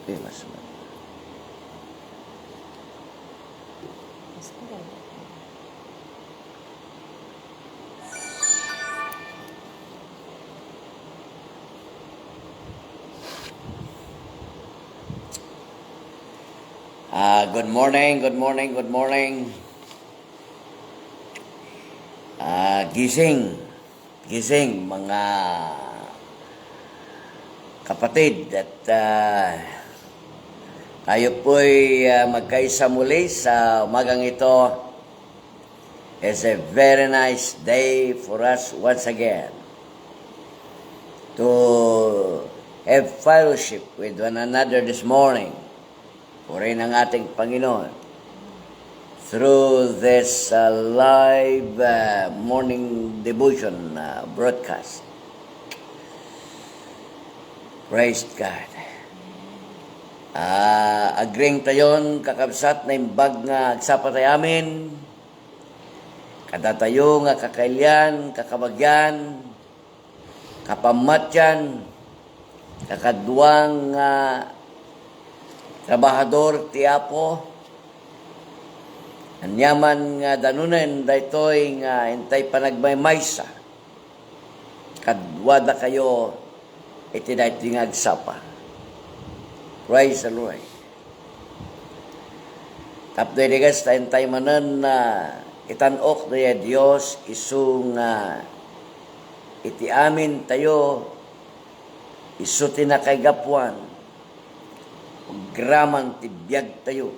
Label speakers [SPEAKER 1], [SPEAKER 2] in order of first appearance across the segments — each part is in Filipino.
[SPEAKER 1] Okay, mas. Good morning, good morning, good morning. Gising mga kapatid at tayo po'y magkaisa muli sa umagang ito. It's a very nice day for us once again to have fellowship with one another this morning. Purihin ang ating Panginoon through this live morning devotion broadcast. Praise God. Agring tayon kakabsat na imbag nga agsapatay amin. Kadatayo nga kakailyan, kakabagyan, kapamatyan, kakadwang trabahador ti Apo. Anyaman nga danunen daytoy nga intay panagmaymaysa. Kadwada kayo iti daytoy nga agsapa. Praise the Lord. Tapos digas ta intay manen na itanok na Dios isu nga iti amin tayo isu tinakaygapuan graman ti biag tayo.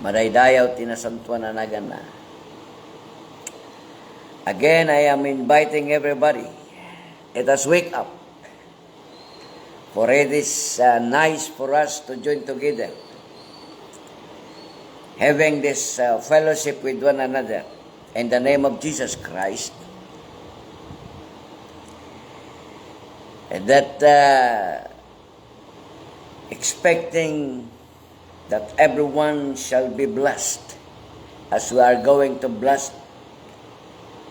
[SPEAKER 1] Madaydayaw tinasantuan na nagana. Again, I am inviting everybody. Let us wake up. For it is nice for us to join together. Having this fellowship with one another. In the name of Jesus Christ. And that expecting that everyone shall be blessed as we are going to bless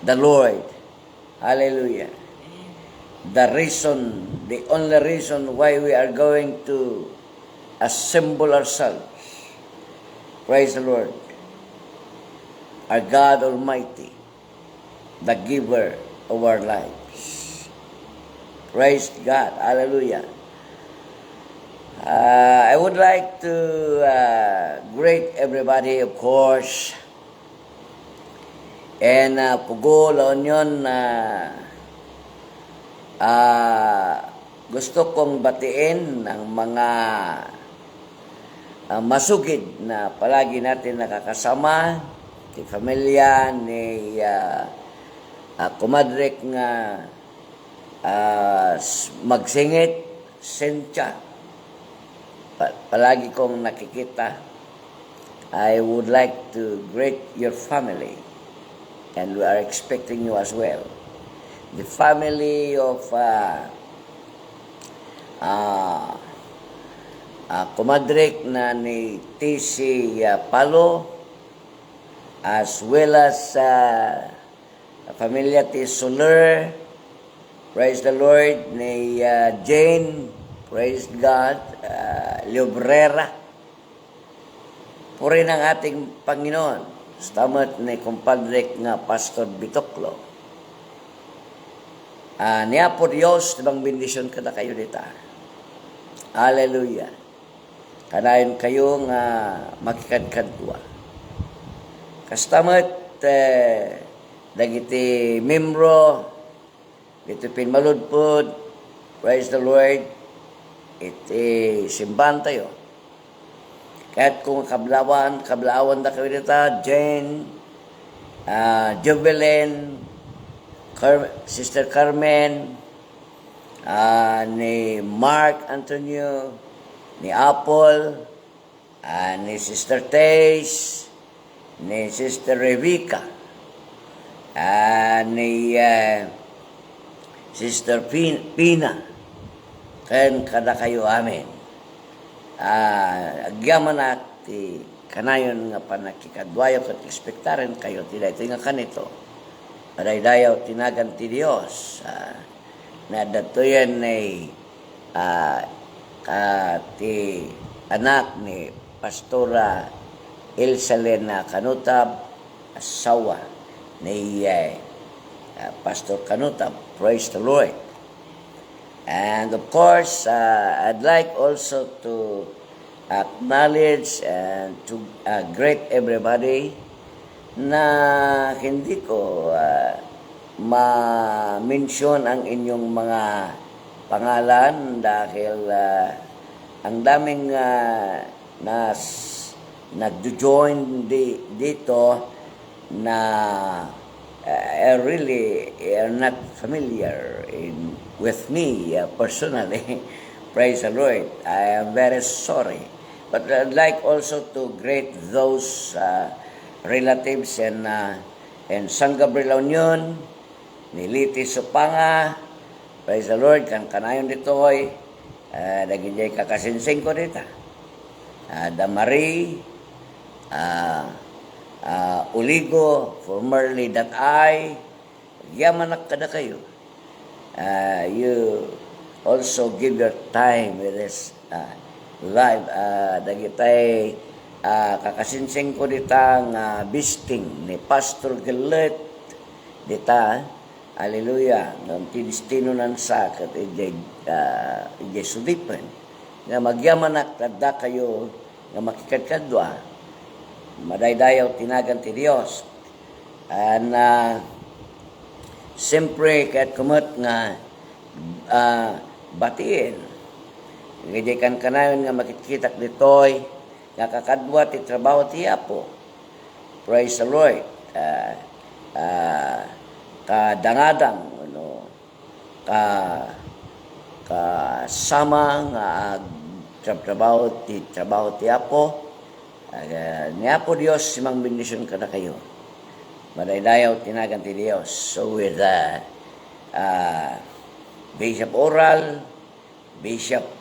[SPEAKER 1] the Lord. Hallelujah. The only reason why we are going to assemble ourselves, praise the Lord, our God Almighty, the giver of our lives. Praise God. Hallelujah. I would like to greet everybody, of course, and pugol on yun gusto kong batiin ang mga masugid na palagi natin nakakasama, si pamilya ni kumadrek nga magsingit, Sentya. Palagi kong nakikita. I would like to greet your family, and we are expecting you as well. The family of kumadrek na ni T.C. Palo, as well as pamilya T. Soler, praise the Lord, ni Jane, praise God, Llobrera. Puri ng ating Panginoon. Stamat ni kumpadrek nga Pastor Bitoklo. Niya po Diyos, tibang bendisyon kada kayo dita. Hallelujah. Kanayon kayo nga makikadkadwa. Kastamat dagiti membro, dito pinmaludpod, praise the Lord, iti simbahan tayo. Kahit kung kablaawan na kayo dito, Jane, Jubilin, Sister Carmen, ni Mark Antonio, ni Apple, ni Sister Tace, ni Sister Rebecca, ni Sister Pina, ken kada kayo amin. Agyaman ti kanayon nga panakikadwayo ket ekspektaren kayo ti daytoy nga kanito. Adaydayaw tinagan ti Dios na datoyan ay ti anak ni Pastora Elsalena Canutab, asawa ni Pastor Canutab. Praise the Lord. And of course, I'd like also to acknowledge and to greet everybody na hindi ko ma-mention ang inyong mga pangalan dahil ang daming nag-join dito na really are not familiar with me personally. Praise the Lord. I am very sorry. But I'd like also to greet those relatives in San Gabriel Union, ni Liti Supanga. Praise the Lord. Kanayon ditoy. Nagijay kakasinsing ko dito. Damari, Uligo, formerly that I, yamanak kada kayo. You also give your time with this live. Dagitay kakasinsing ko ditang bisting ni Pastor Gelet dita. Hallelujah. Ng tinistino nan sa kat ijay sudipan. Nga magyamanak tada kayo nga makikadkadwa. Madaydayaw tinagan ti Dios. And siyempre kahit kumot nga batiin. Ngayon kan kanayon nga makikitak ditoy nga kakadwa ti trabaho ti Apo. Praise the Lord. Kadangadang kasama nga trabaho ti Apo. Ni Apo Dios simang bendisyon kada kayo. Madaydayaw tinagan ti Dios. So with Bishop Oral, Bishop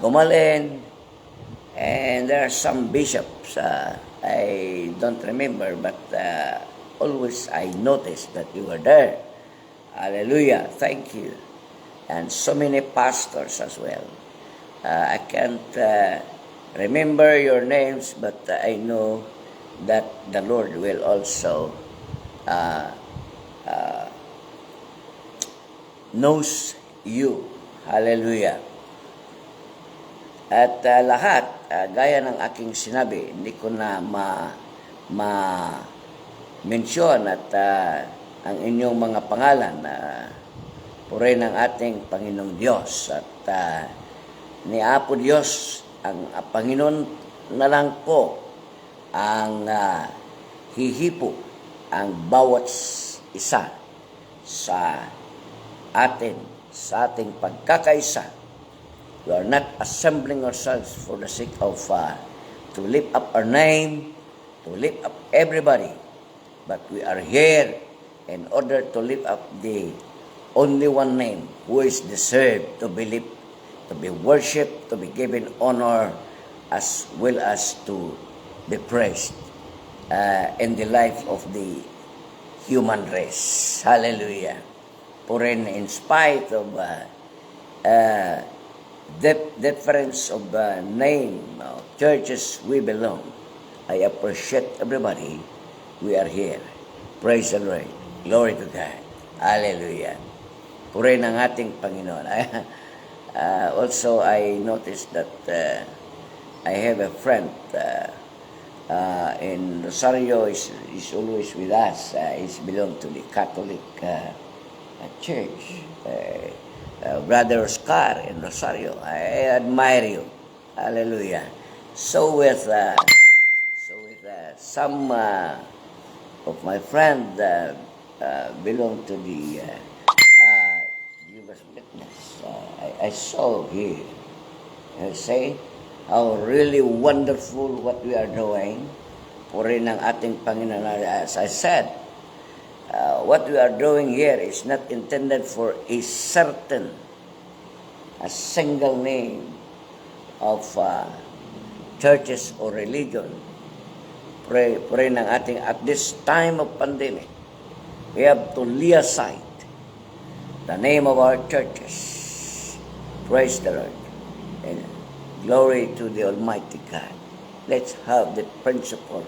[SPEAKER 1] Gomalen, and there are some bishops I don't remember, but always I noticed that you were there. Hallelujah. Thank you. And so many pastors as well. I can't remember your names, but I know that the Lord will also knows you. Hallelujah. At lahat, gaya ng aking sinabi, hindi ko na mention at ang inyong mga pangalan puri ng ating Panginoong Diyos. At ni Apo Diyos, ang Panginoon na lang po ang hihipo ang bawat isa sa atin, sa ating pagkakaisa. We are not assembling ourselves for the sake of to lift up our name, to lift up everybody, but we are here in order to lift up the only one name who is deserved to be lifted, to be worshipped, to be given honor, as well as to be praised in the life of the human race. Hallelujah. Purin, in spite of difference of name, churches we belong, I appreciate everybody. We are here. Praise the Lord. Glory to God. Hallelujah. Purin ang ating Panginoon. Also, I noticed that I have a friend in Rosario, is always with us. He's belong to the Catholic Church. Brother Oscar in Rosario. I admire you. Hallelujah. So with some of my friends belong to the Jehovah's Witness. I saw here. I say how really wonderful what we are doing. Puri ng ating Panginoon. As I said, what we are doing here is not intended for a single name of churches or religion. Pray ng ating, at this time of pandemic, we have to lay aside the name of our churches Praise the Lord. And glory to the Almighty God. Let's have the principle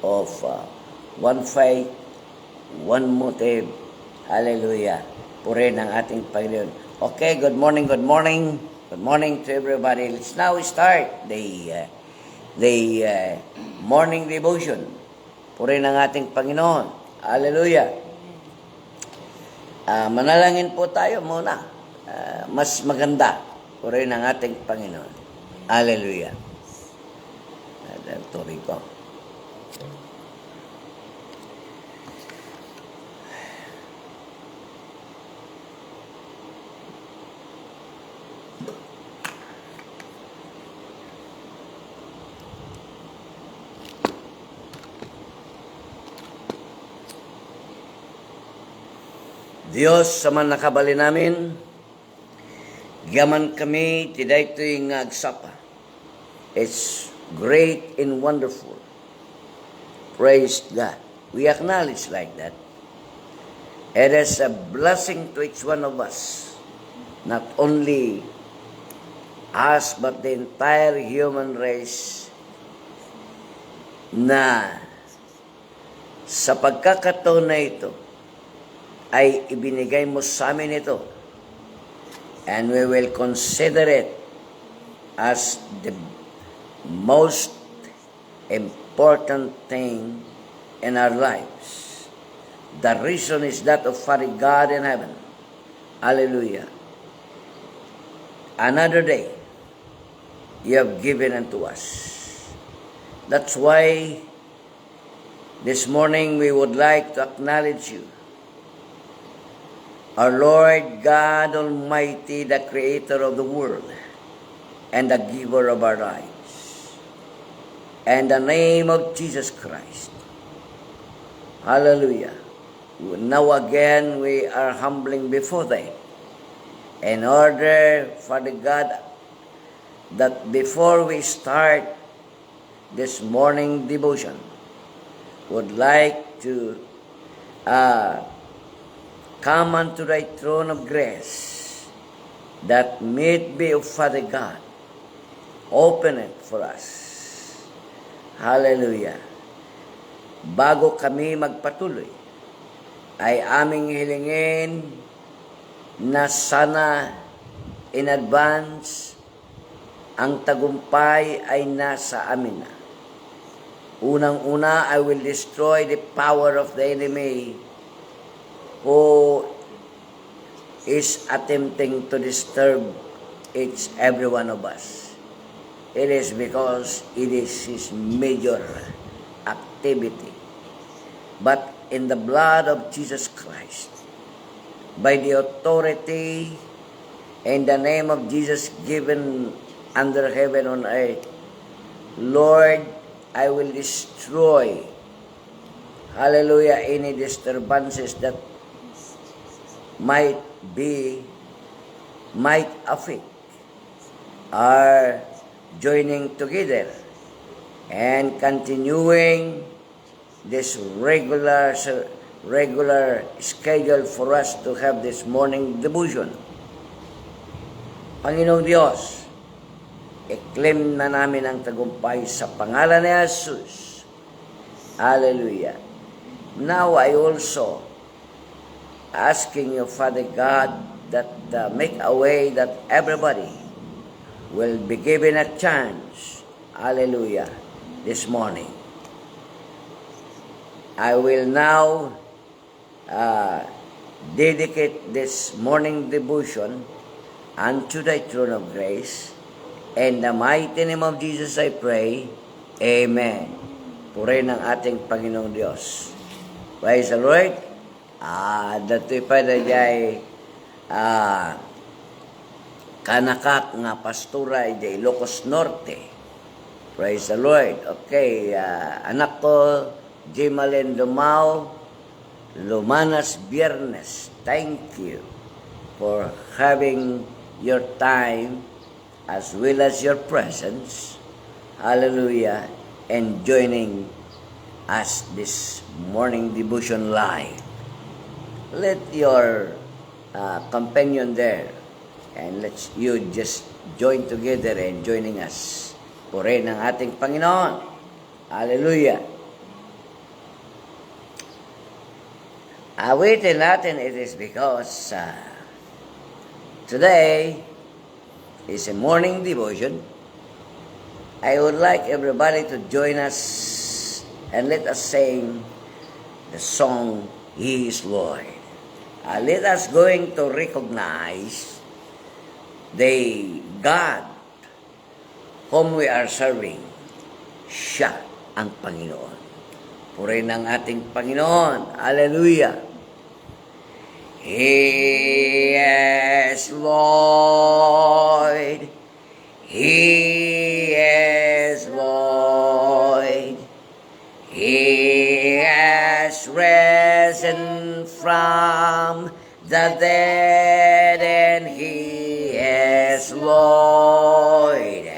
[SPEAKER 1] of one faith, one motive. Hallelujah. Purihin ang ating Panginoon. Okay, good morning, good morning. Good morning to everybody. Let's now start the morning devotion. Purihin ang ating Panginoon. Hallelujah. Manalangin po tayo muna. Mas maganda. Purihin ang ating Panginoon. Hallelujah. Tuloy ko. Diyos, sa man nakabali namin, gaman kami, tiday ito'y agsapa. It's great and wonderful. Praise God. We acknowledge like that. It is a blessing to each one of us. Not only us, but the entire human race na sa pagkakataon na ito, ay ibinigay mo sa amin ito. And we will consider it as the most important thing in our lives. The reason is that of Father God in heaven. Hallelujah. Another day you have given unto us. That's why this morning we would like to acknowledge you, our Lord God Almighty, the Creator of the world and the giver of our lives. In the name of Jesus Christ. Hallelujah. Now again, we are humbling before Thee in order, Father God, that before we start this morning devotion, would like to come unto Thy throne of grace, that may be of Father God. Open it for us. Hallelujah. Bago kami magpatuloy, ay aming hilingin na sana in advance ang tagumpay ay nasa amin na. Unang-una, I will destroy the power of the enemy who is attempting to disturb every one of us. It is because it is his major activity. But in the blood of Jesus Christ, by the authority in the name of Jesus given under heaven on earth, Lord, I will destroy, hallelujah, any disturbances that might affect our joining together and continuing this regular schedule for us to have this morning devotion. Panginoong Diyos, i-claim na namin ang tagumpay sa pangalan ni Jesus. Hallelujah. Now I also asking you, Father God, that make a way that everybody will be given a chance. Hallelujah. This morning. I will now dedicate this morning devotion unto Thy throne of grace. In the mighty name of Jesus I pray. Amen. Purihin ang ating Panginoong Diyos. Praise the Lord. Dato'y pa na jay kanakak nga pastura jay Ilocos Norte. Praise the Lord. Okay, anak ko, Jimalyn Lumao, Lumanas Biernes. Thank you for having your time as well as your presence. Hallelujah. And joining us this morning devotion live. Let your companion there And let's you just join together and joining us. Purihin ang ating Panginoon. Hallelujah. Awitin natin, it is because today is a morning devotion. I would like everybody to join us and let us sing the song, He is Lord. Let us going to recognize the God whom we are serving. Siya ang Panginoon. Purihin ang ating Panginoon. Hallelujah. He is Lord. He is Lord. He has risen from the dead, and He is Lord.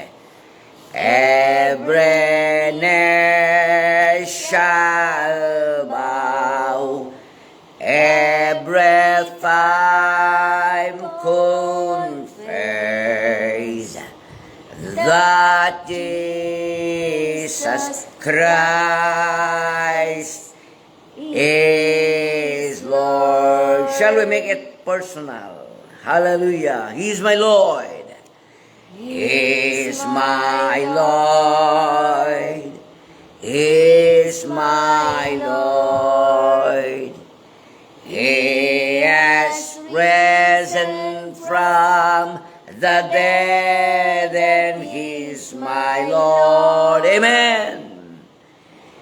[SPEAKER 1] Every knee shall bow, every tongue confess that Jesus Christ is Lord. Shall we make it personal? Hallelujah. He is my Lord. He is my Lord. He is my Lord. He has risen from the dead, and He is my Lord. Amen.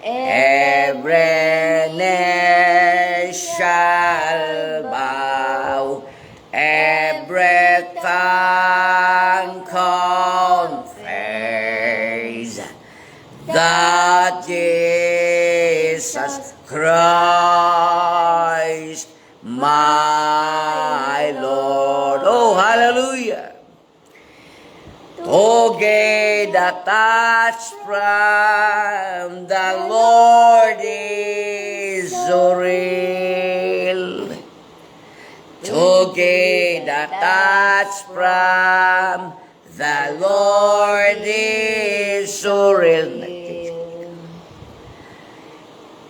[SPEAKER 1] Every knee shall bow, every tongue confess that Jesus Christ, my Lord. Oh, hallelujah. To get a touch from the Lord is so real. To get a touch from the Lord is so real.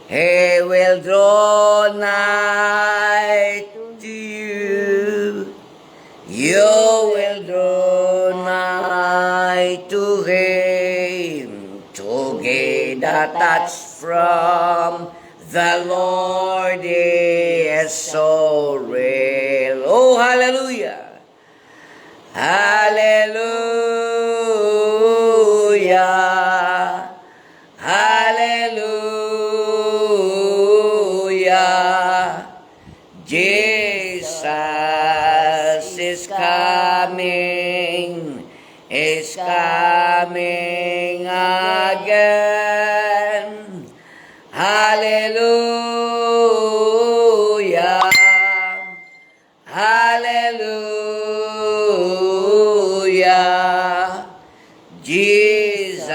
[SPEAKER 1] He will draw nigh to you. You will draw nigh to Him. To get a touch from the Lord is so real. Oh, hallelujah. Hallelujah. Hallelujah. Jesus is coming again. Hallelujah. Hallelujah. Jesus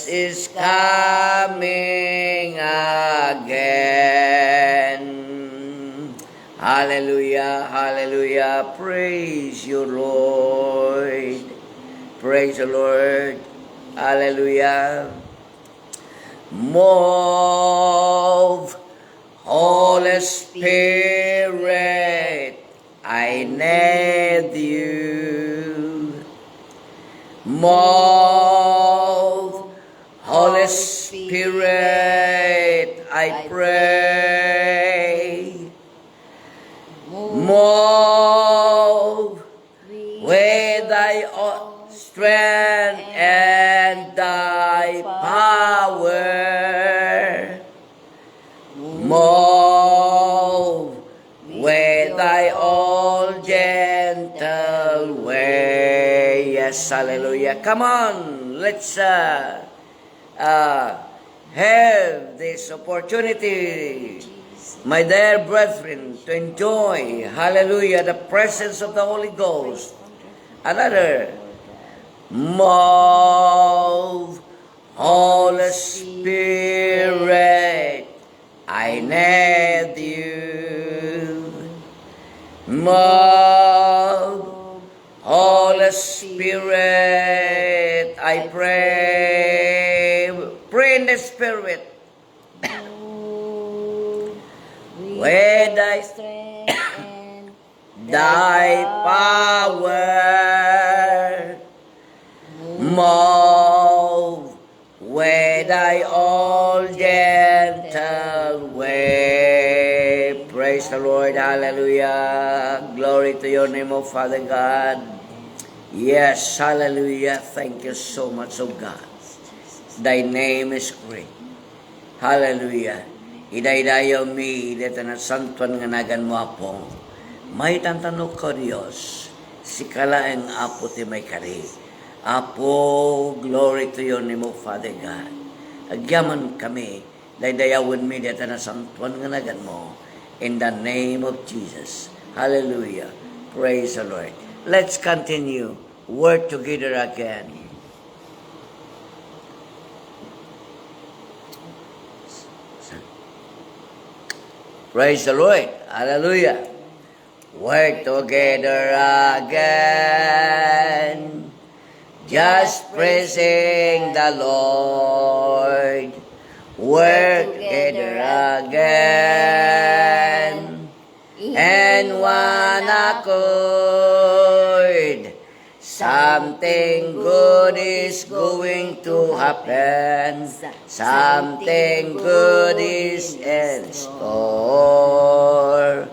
[SPEAKER 1] is coming again. Hallelujah, hallelujah. Praise you, Lord. Praise the Lord. Hallelujah. Move, Holy Spirit, I need you. Move, Holy Spirit, I pray. Move with thy strength and thy power. Move with thy all gentle way. Yes, hallelujah. Come on, let's have this opportunity, my dear brethren, to enjoy, hallelujah, the presence of the Holy Ghost. Another, move, Holy Spirit, I need you. Move, Holy Spirit, I pray. Pray in the Spirit.
[SPEAKER 2] With thy strength and
[SPEAKER 1] Thy power, move with thy all gentle way. Praise the Lord, hallelujah. Glory to your name, O Father God. Yes, hallelujah. Thank you so much, O God. Thy name is great. Hallelujah. Idaydayaw mi, dito na santuan nga nagan mo apong. May tantanong ko Diyos, si kalaeng apo ti may kari. Apo, glory to your name, O Father God. Agyaman kami, daydayawin mi, dito na santuan nga nagan mo. In the name of Jesus. Hallelujah. Praise the Lord. Let's continue. Work together again. Praise the Lord. Hallelujah. Work together again. Just praising the Lord. Work together again. And one accord. Something good is going to happen. Something good is in store.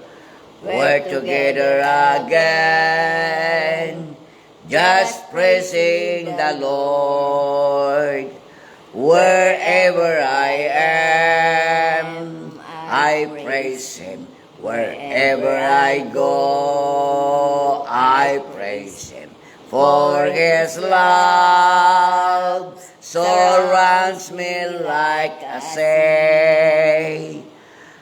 [SPEAKER 1] Work together again. Just praising the Lord. Wherever I am, I praise Him. Wherever I go, I praise Him. For His love surrounds me like a say.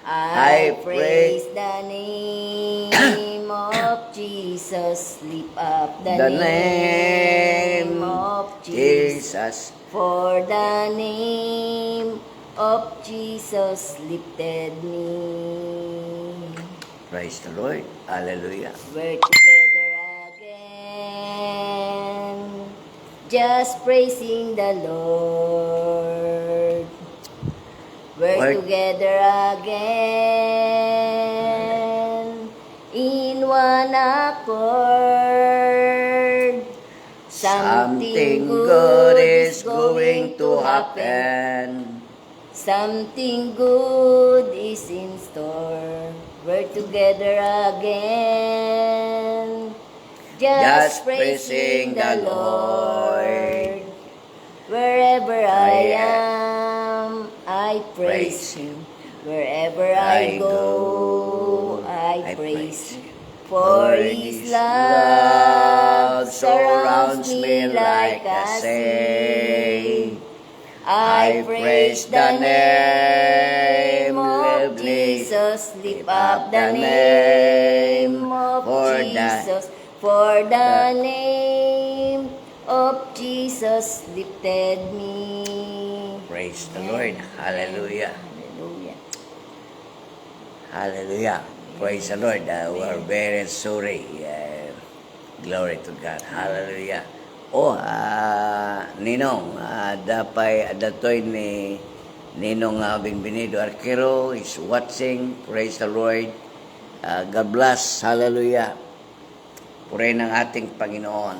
[SPEAKER 2] I praise the name of Jesus. Lift up the name of Jesus. For the name of Jesus lifted me.
[SPEAKER 1] Praise the Lord. Hallelujah.
[SPEAKER 2] We're together again, just praising the Lord. We're together again, in one accord.
[SPEAKER 1] Something good is going to happen.
[SPEAKER 2] Something good is in store. We're together again, just praising the Lord. Wherever I am, I praise Him. Wherever I go, I praise Him. For His love surrounds me like a say. I praise the name of Jesus. Lift up the name of Jesus. For the name of Jesus lifted me.
[SPEAKER 1] Praise the Lord. Hallelujah.
[SPEAKER 2] Hallelujah.
[SPEAKER 1] Hallelujah. Praise the Lord. We're very sorry. Glory to God. Hallelujah. Ninong, datoy ni Ninong Binbinido Arquero is watching. Praise the Lord. God bless. Hallelujah. Purihin ng ating Panginoon.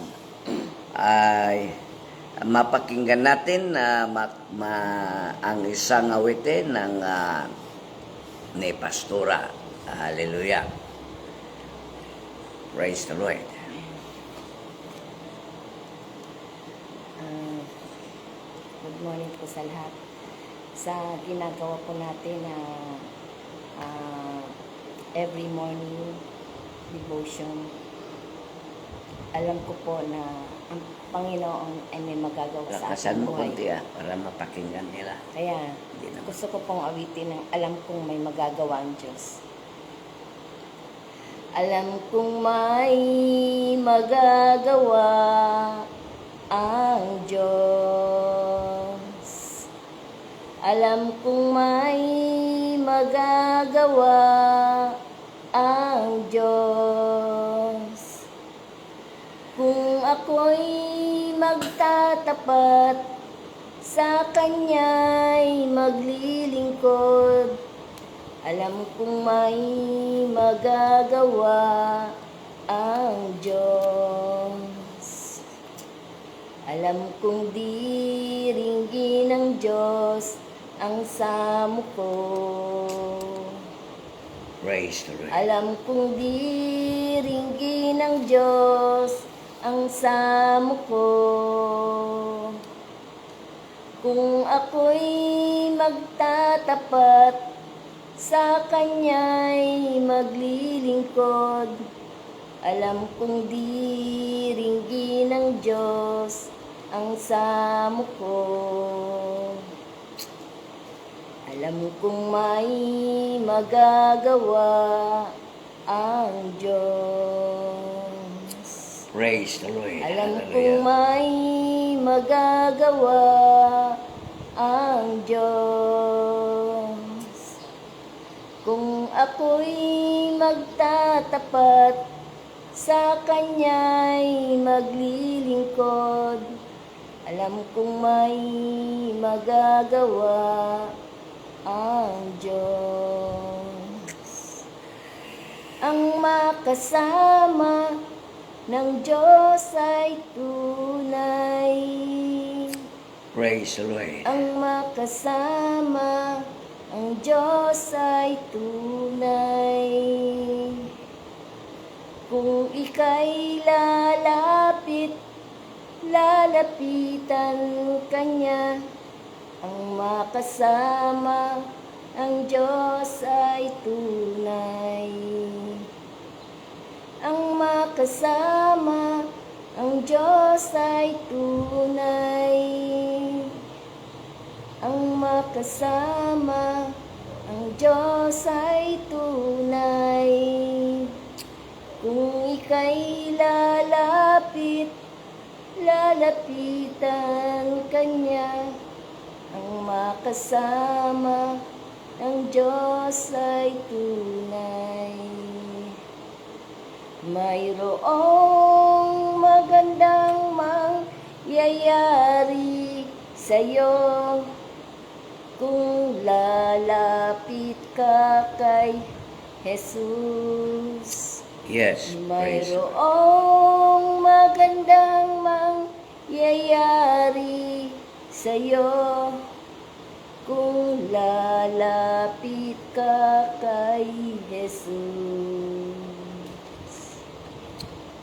[SPEAKER 1] Ay mapakinggan natin ang isang awitin ng ni Pastora. Hallelujah. Praise the Lord.
[SPEAKER 2] Good morning po sa lahat. Sa ginagawa po natin na every morning devotion, alam ko po na ang Panginoon ay may magagawa sa
[SPEAKER 1] Lakasan
[SPEAKER 2] ating
[SPEAKER 1] mo
[SPEAKER 2] buhay.
[SPEAKER 1] konti para mapakinggan nila.
[SPEAKER 2] Kaya
[SPEAKER 1] Hindi naman.
[SPEAKER 2] gusto ko pong awitin ng alam kong may magagawa ang Diyos. Alam kong may magagawa ang Diyos. Alam kong may magagawa ang Diyos. Kung ako'y magtatapat, sa Kanya'y maglilingkod, alam kong may magagawa ang Diyos. Alam kong diringgin ng Diyos ang samo ko.
[SPEAKER 1] Praise the Lord.
[SPEAKER 2] Alam kong diringgin ng Diyos ang samo ko. Kung ako'y magtatapat, sa Kanya'y maglilingkod, alam kong diringgin ng Diyos ang samo ko. Alam kong may magagawa ang Diyos.
[SPEAKER 1] Praise the Lord.
[SPEAKER 2] Alam kong
[SPEAKER 1] Hallelujah.
[SPEAKER 2] may magagawa ang Diyos. Kung ako'y magtatapat, sa Kanya'y maglilingkod, alam kong may magagawa ang Diyos. Ang makasama ng Diyos ay tunay.
[SPEAKER 1] Praise the Lord.
[SPEAKER 2] Ang makasama ang Diyos ay tunay. Kung ika'y lalapitan Kanya, ang makasama ang Diyos ay tunay. Ang makasama ang Diyos ay tunay. Ang makasama ang Diyos ay tunay. Kung ika'y lalapitan Kanya, ang makasama ng Diyos ay tunay. Mayroong magandang mangyayari sa'yo kung lalapit ka kay Jesus.
[SPEAKER 1] Yes. Praise the Lord.
[SPEAKER 2] Mayroong magandang mangyayari sa'yo kung lalapit ka kay Jesus.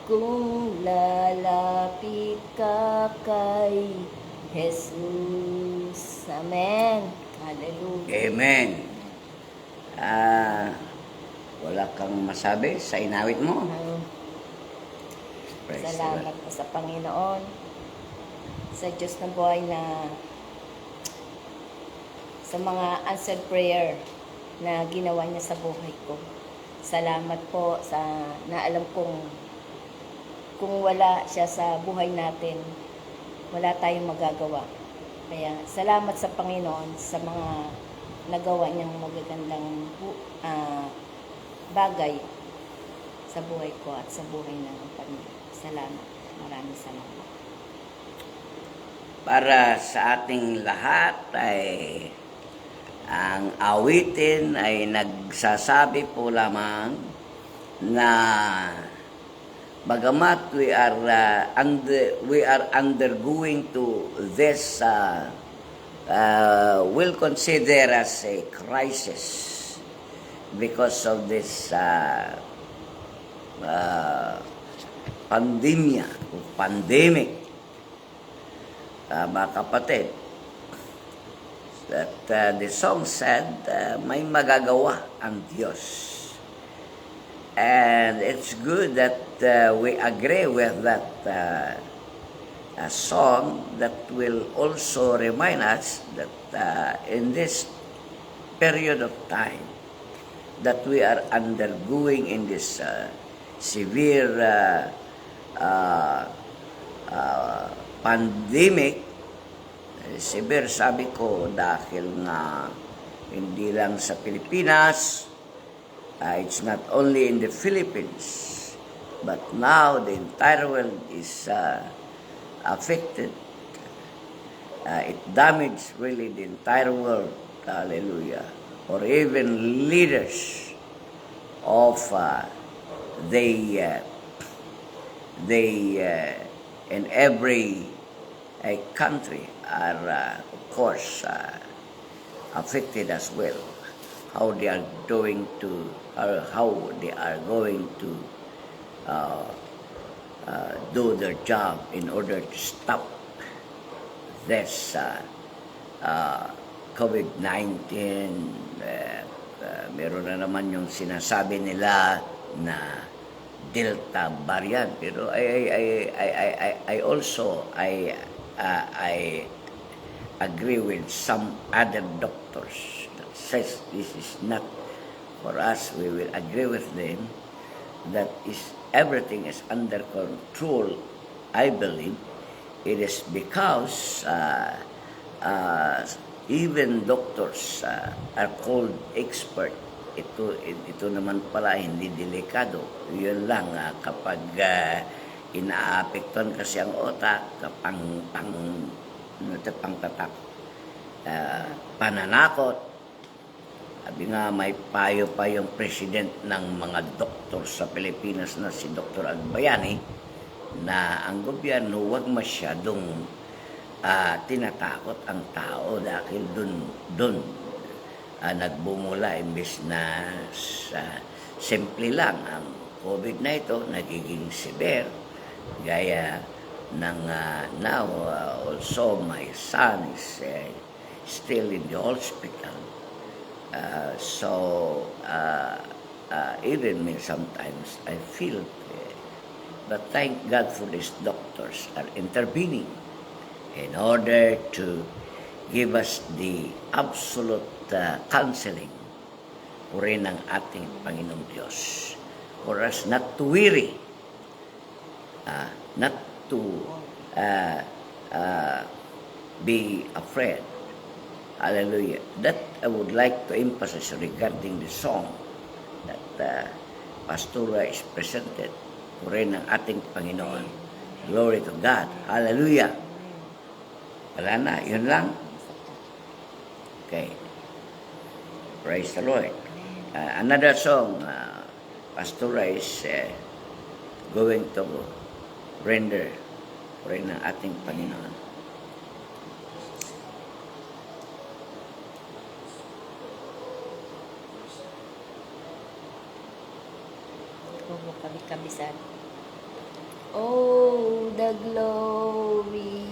[SPEAKER 2] Kung lalapit ka kay Jesus. Amen. Hallelujah.
[SPEAKER 1] Amen. Wala kang masabi sa inawit mo? Praise the Lord.
[SPEAKER 2] Salamat po sa Panginoon, sa Diyos na buhay, na sa mga answered prayer na ginawa niya sa buhay ko. Salamat po sa naalam kong kung wala siya sa buhay natin, wala tayong magagawa. Kaya salamat sa Panginoon sa mga nagawa niyang magagandang bagay sa buhay ko at sa buhay ng pamilya. Salamat. Maraming salamat.
[SPEAKER 1] Para sa ating lahat ay ang awitin ay nagsasabi po lamang na bagamat we are undergoing to this we'll consider as a crisis because of this pandemic, mga kapatid, that the song said, may magagawa ang Diyos. And it's good that we agree with that a song that will also remind us that in this period of time that we are undergoing in this severe pandemic, severe sabi ko dahil nga hindi lang sa Pilipinas, it's not only in the Philippines, But now the entire world is affected. It damaged really the entire world. Hallelujah. Or even leaders of they in every country are of course affected as well. How they are going to, or how they are going to do their job in order to stop this COVID-19. Meron na naman yung sinasabi nila na Delta variant, pero I also I agree with some other doctors that says this is not for us. We will agree with them that is everything is under control. I believe it is because even doctors are called expert. Ito naman pala hindi delikado. Yun lang kapag inaapektuhan kasi ang otak, pangtatak, pananakot. Sabi nga, may payo pa yung president ng mga doktor sa Pilipinas na si Dr. Agbayani na ang gobyerno huwag masyadong tinatakot ang tao dahil dun nagbumula imbes na simple lang ang COVID na ito, nagiging severe. Gaya ng now, also my son is still in the hospital. Even me sometimes I feel, but thank God for these doctors are intervening in order to give us the absolute counseling rin ng ating Panginoong Diyos, for us not to weary, not to be afraid. Hallelujah. That I would like to emphasize regarding the song that Pastora is presented rin ng ating Panginoon. Glory to God. Hallelujah. Wala na, yun lang. Okay. Praise the Lord. Another song, Pastora is going to render rin ng ating Panginoon.
[SPEAKER 2] Kabisan. Oh, the glory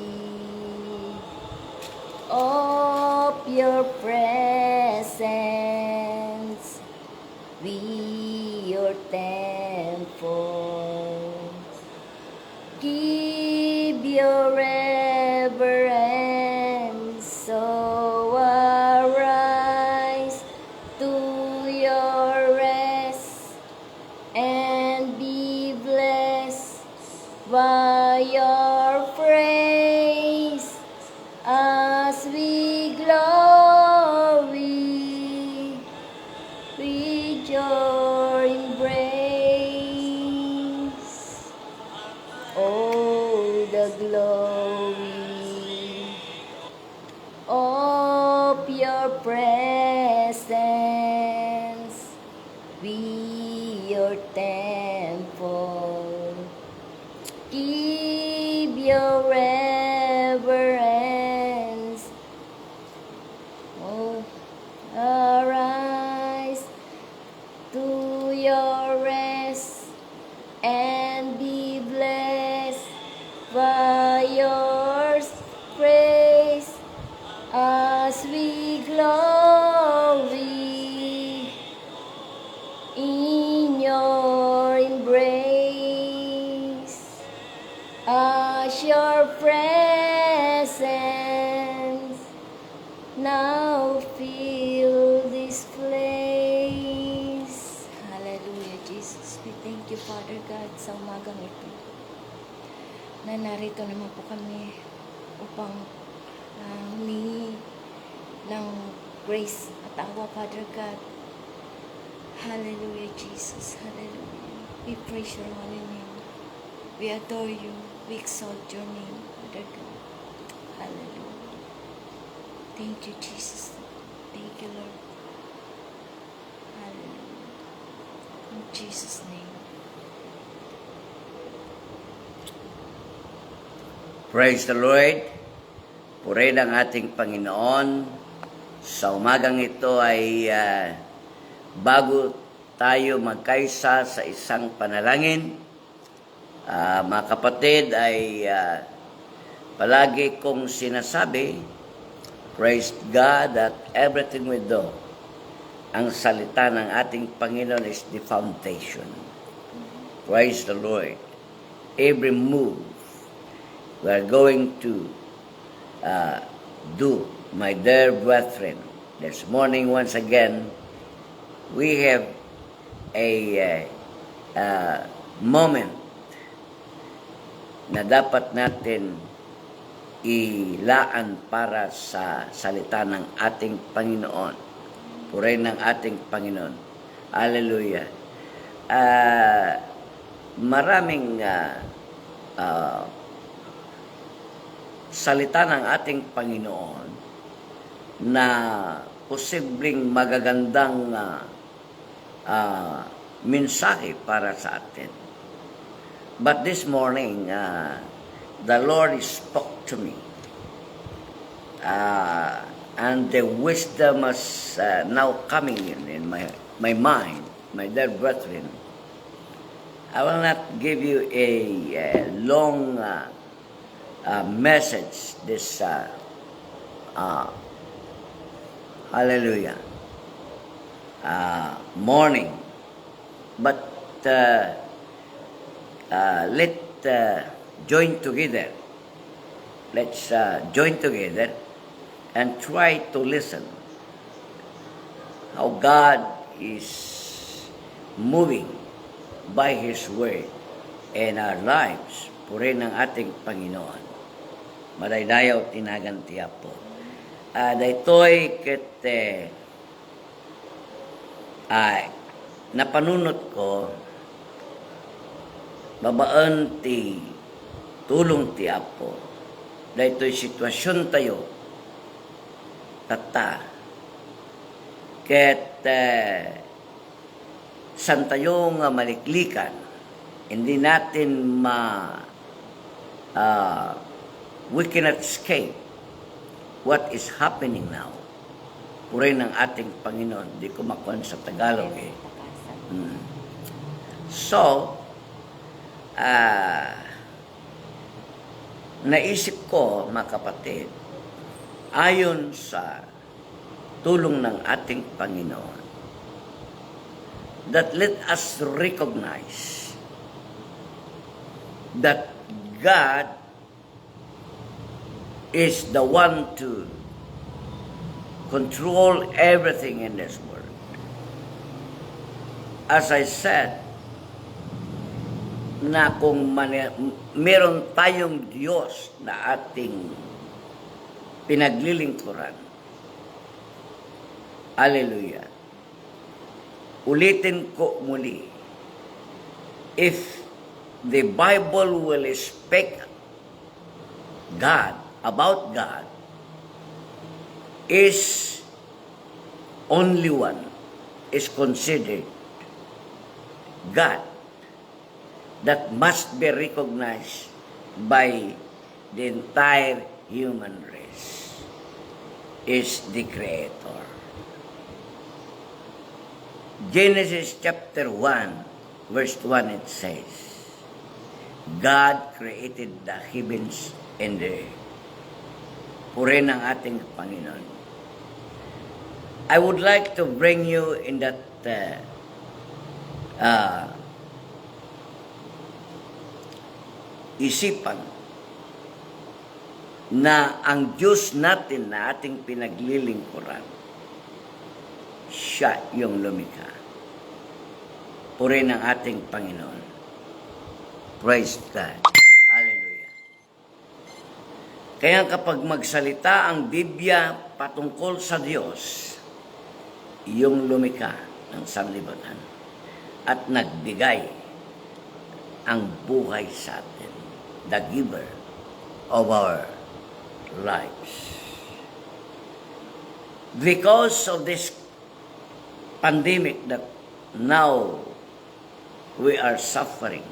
[SPEAKER 2] of your presence, we your temple, give your reverence, so arise to your rest and be blessed by your praise as we glory with your embrace. Oh, the glory of your presence, we your temple, give your reverence. Oh, arise to your rest and be blessed by your praise as we glory in your embrace, as your presence now fill this place. Hallelujah, Jesus. We thank you, Father God, sa umagang ito na narito naman po kami upang humingi ng grace at awa, Father God. Hallelujah, Jesus. Hallelujah. We praise your holy name. We adore you. We exalt your name, Father God. Hallelujah. Thank you, Jesus. Thank you, Lord. Hallelujah. In Jesus' name.
[SPEAKER 1] Praise the Lord. Purihin ang ating Panginoon. Sa umagang ito ay bago tayo magkaisa sa isang panalangin, mga kapatid, ay palagi kong sinasabi, praise God that everything we do, ang salita ng ating Panginoon is the foundation. Praise the Lord. Every move we are going to do, my dear brethren, this morning once again, we have a moment na dapat natin ilaan para sa salita ng ating Panginoon. Purihin ng ating Panginoon. Hallelujah. Maraming salita ng ating Panginoon na posibleng magagandang mensahe para sa atin. But this morning, the Lord spoke to me. And the wisdom is now coming in my mind, my dear brethren. I will not give you a long message this hallelujah morning, but let's join together. Let's join together and try to listen how God is moving by His word in our lives. Purihin ng ating Panginoon. Madaydayaw tinagantiya po. Daytoy ket napanunot ko babaan ti tulong ti Apo. Daytoy sitwasyon tayo tata ket san tayo nga maliklikan, hindi natin we cannot escape what is happening now. Purihin ng ating Panginoon. Di ko makuha sa Tagalog eh. So, naisip ko, mga kapatid, ayon sa tulong ng ating Panginoon, that let us recognize that God is the one to control everything in this world. As I said, na kung meron tayong Diyos na ating pinaglilingkuran, hallelujah, ulitin ko muli, if the Bible will speak God, about God, is only one, is considered God, that must be recognized by the entire human race, is the Creator. Genesis chapter 1, verse 1, it says, God created the heavens and the earth. Purihin ng ating Panginoon. I would like to bring you in that isipan na ang Diyos natin na ating pinaglilingkuran, siya yung lumikha. Purihin ng ating Panginoon. Praise God. Hallelujah. Kaya kapag magsalita ang Biblia patungkol sa Diyos, yung lumikha ng sanlibutan at nagbigay ang buhay sa atin, the giver of our lives. Because of this pandemic that now we are suffering,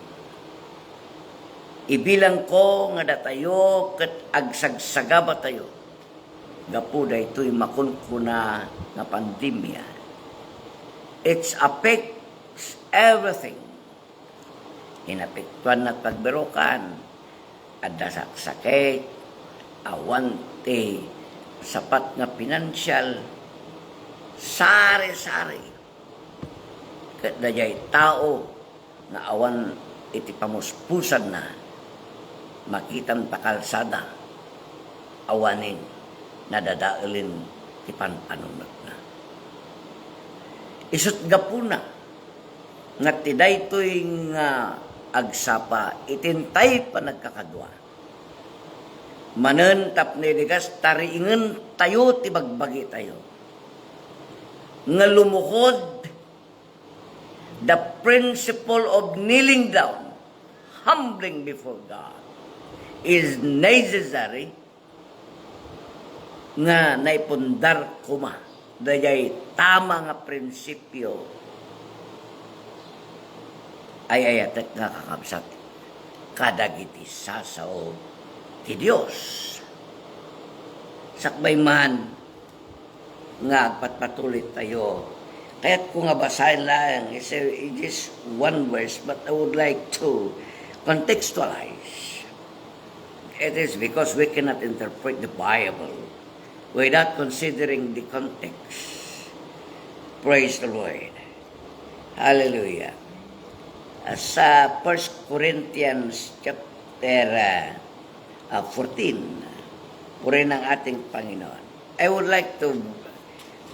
[SPEAKER 1] ibilang ko nga datayo ket agsagsagaba tayo gapu daytoy makunkuna nga pandemya. It affects everything. Inapektuhan na pagberokan, adasak sakit, awante, sapat nga pinansyal, sari-sari. Ket dayay tao nga awan iti pamuspusan na, makitan pakalsada, awanin, nadadaelin ti panpanunod na. Isut gapuna nga ti daytoy nga agsapa itintay pa nagkakadwa. Manen tapno digas tariingen tayo ti bagbagi tayo. Nga lumukod the principle of kneeling down, humbling before God is necessary nga naipundar kuma dayay tama nga prinsipyo ay ayatek nga kakabsat kadagiti sasaw ti Dios. Sakbay man nga agpatpatuloy tayo. Kaya't ko nga basahin lang, it is one verse, but I would like to contextualize. It is because we cannot interpret the Bible without considering the context. Praise the Lord. Hallelujah. Sa 1 Corinthians chapter 14, puri ng ating Panginoon. I would like to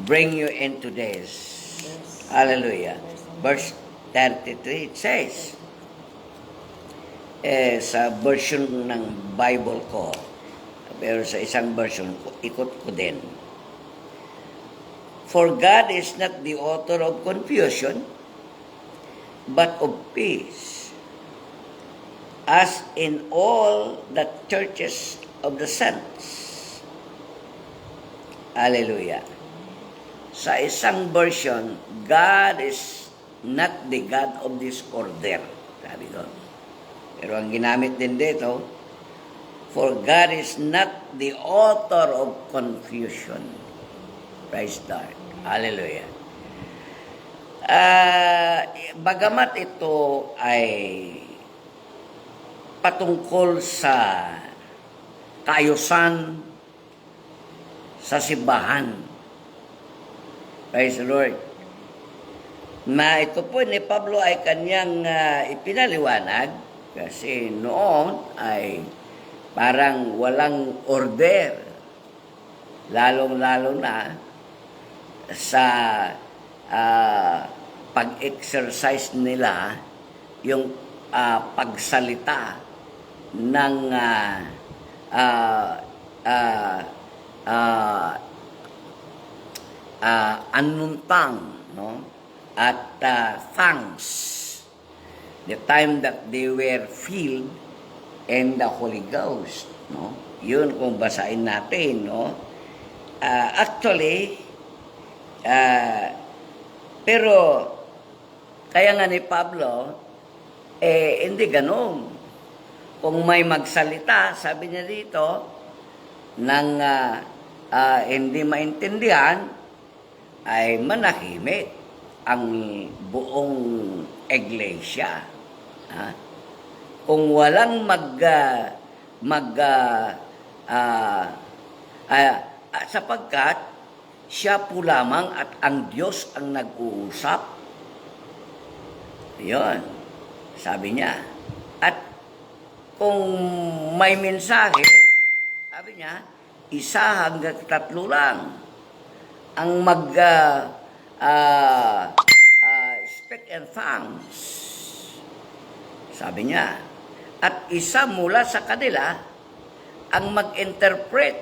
[SPEAKER 1] bring you into this. Hallelujah. Verse 33, it says, sa version ng Bible ko, pero sa isang version ko, ikot ko din. For God is not the author of confusion, but of peace, as in all the churches of the saints. Hallelujah. Sa isang version, God is not the God of disorder. Sabi ko. Pero ang ginamit din dito, for God is not the author of confusion. Praise God. Hallelujah. Bagamat ito ay patungkol sa kaayusan sa simbahan. Praise the Lord. Na ito po ni Pablo ay kanyang ipinaliwanag kasi noon ay parang walang order. Lalong-lalo na sa pag-exercise nila yung pagsalita ng anuntang, no? At thanks, the time that they were filled in the Holy Ghost, no? Yun kung basahin natin, no? Actually, pero kaya nga ni Pablo, hindi ganun. Kung may magsalita, sabi niya dito, nang hindi maintindihan, ay manahimik ang buong iglesia. Kung walang sapagkat siya po lamang at ang Diyos ang nag-uusap. Yun, sabi niya. At kung may mensahe, sabi niya, isa hanggang 3 lang ang speak and thanks. Sabi niya. At isa mula sa kanila ang mag-interpret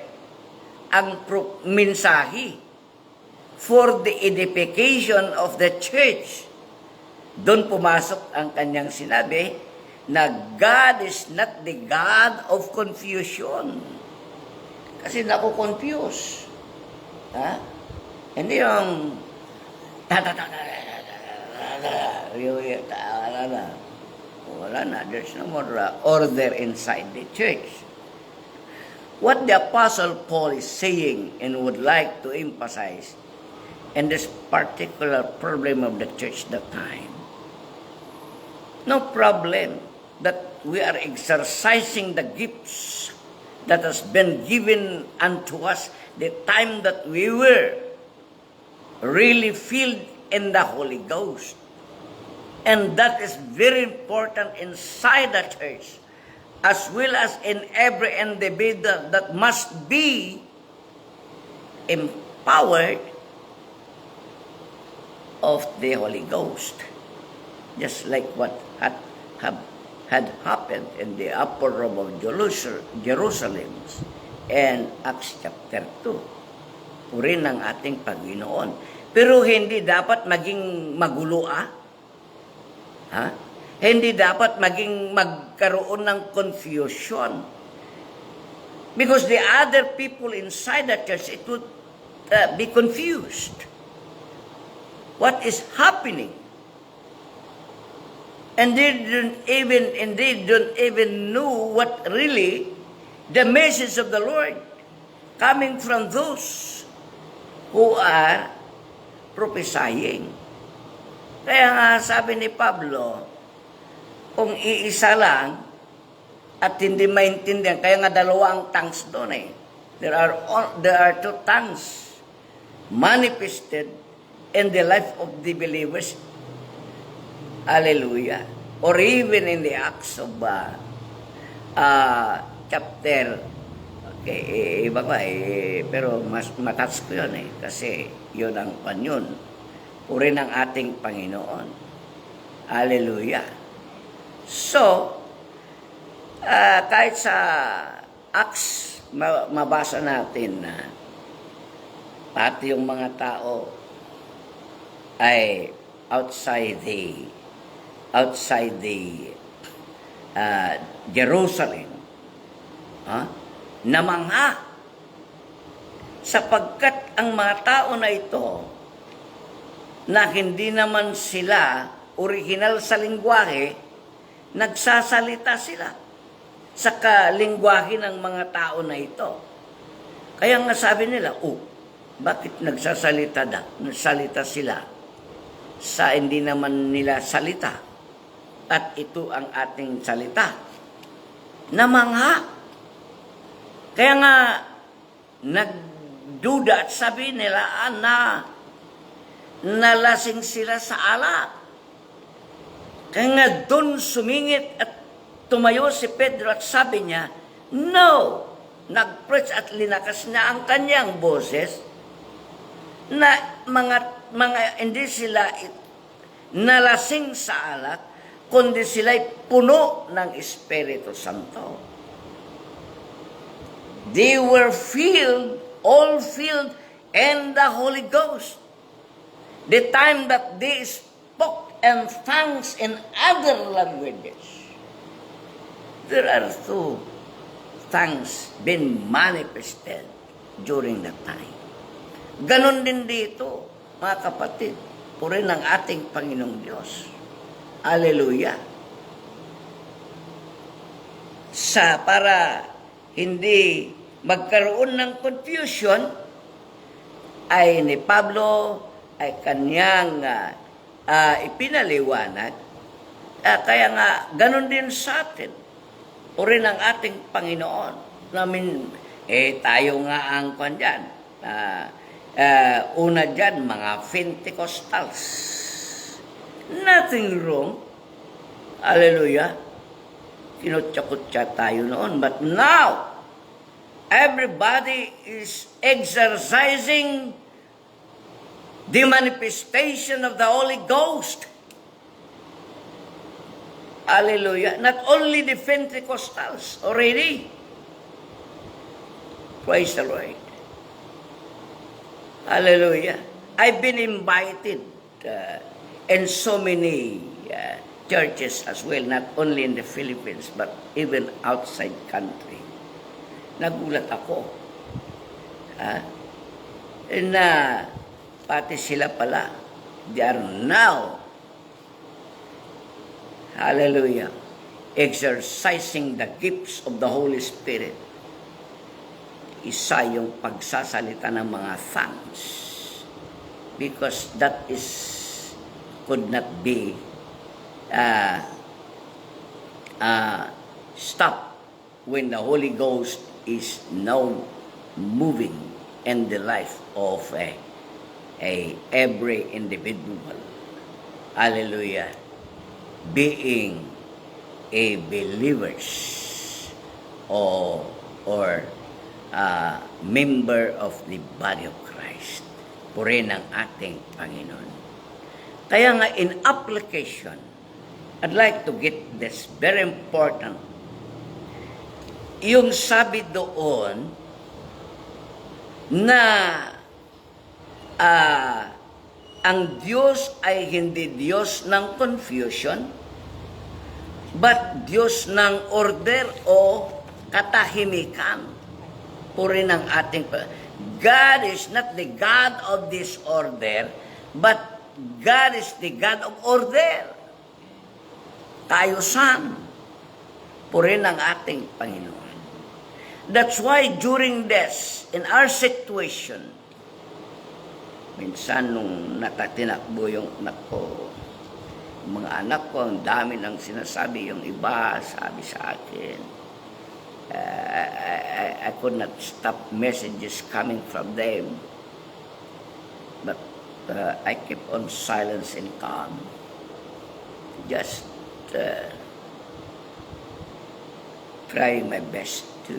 [SPEAKER 1] ang mensahe for the edification of the church. Doon pumasok ang kanyang sinabi na God is not the God of confusion. Kasi naku-confuse. Ha? Hindi yung wala na. There's no more order inside the church. What the Apostle Paul is saying and would like to emphasize in this particular problem of the church that time. No problem that we are exercising the gifts that has been given unto us the time that we were really filled in the Holy Ghost. And that is very important inside the church, as well as in every individual that must be empowered of the Holy Ghost. Just like what had happened in the upper room of Jerusalem in Acts chapter 2. Puri ng ating Panginoon. Pero hindi dapat maging magulo, ha? Hindi dapat magkaroon ng confusion. Because the other people inside the church, it would be confused. What is happening? And they don't even know what really the message of the Lord coming from those who are prophesying. Kaya nga sabi ni Pablo, kung iisa lang at hindi maintindihan, kaya nga dalawang tongues doon eh. There are two tongues manifested in the life of the believers. Hallelujah. Or even in the Acts of chapter, okay, iba pa pero mas matats ko yun kasi yun ang panyon. Puri ng ating Panginoon. Hallelujah. So, kahit sa Acts, mabasa natin na pati yung mga tao ay outside the Jerusalem, namangha sapagkat ang mga tao na ito na hindi naman sila original sa lingwahe, nagsasalita sila sa kalingwahe ng mga tao na ito. Kaya nga sabi nila, bakit nagsalita sila sa hindi naman nila salita? At ito ang ating salita. Namangha. Kaya nga, nagduda at sabi nila na nalasing sila sa alak. Kaya nga doon sumingit at tumayo si Pedro at sabi niya, no! Nag-preach at linakas niya ang kanyang boses na mga hindi sila nalasing sa alak, kundi sila'y puno ng Espiritu Santo. They were all filled in the Holy Ghost. The time that they spoke in tongues in other languages, there are two tongues been manifested during that time. Ganon din dito, mga kapatid, puri ng ating Panginoong Diyos. Hallelujah. Para hindi magkaroon ng confusion, ay ni Pablo ay kanyang ipinaliwanag. Kaya nga, ganun din sa atin. Puri ng ating Panginoon. Tayo nga ang dyan. Una dyan, mga Pentecostals. Nothing wrong. Hallelujah. Kinutsa-kutsa tayo noon. But now, everybody is exercising the manifestation of the Holy Ghost. Hallelujah. Not only the Pentecostals already. Praise the Lord. Hallelujah. I've been invited in so many churches as well, not only in the Philippines, but even outside country. Nagulat ako. Na pati sila pala, they are now, hallelujah, exercising the gifts of the Holy Spirit. Isa yung pagsasalita ng mga tongues. Because that could not be stopped when the Holy Ghost is now moving in the life of every individual. Hallelujah. Being a believers or member of the body of Christ. Purihin ng ating Panginoon. Kaya nga in application, I'd like to get this very important. Yung sabi doon na ang Diyos ay hindi Diyos ng confusion, but Diyos ng order o katahimikan. Purihin ng ating God is not the God of disorder, but God is the God of order. Kaayusan. Purihin ng ating Panginoon. That's why during this, in our situation, minsan nung natatinakbo yung anak ko, mga anak ko, ang dami nang sinasabi, yung iba, sabi sa akin, I could not stop messages coming from them. But I kept on silence and calm. Just trying my best to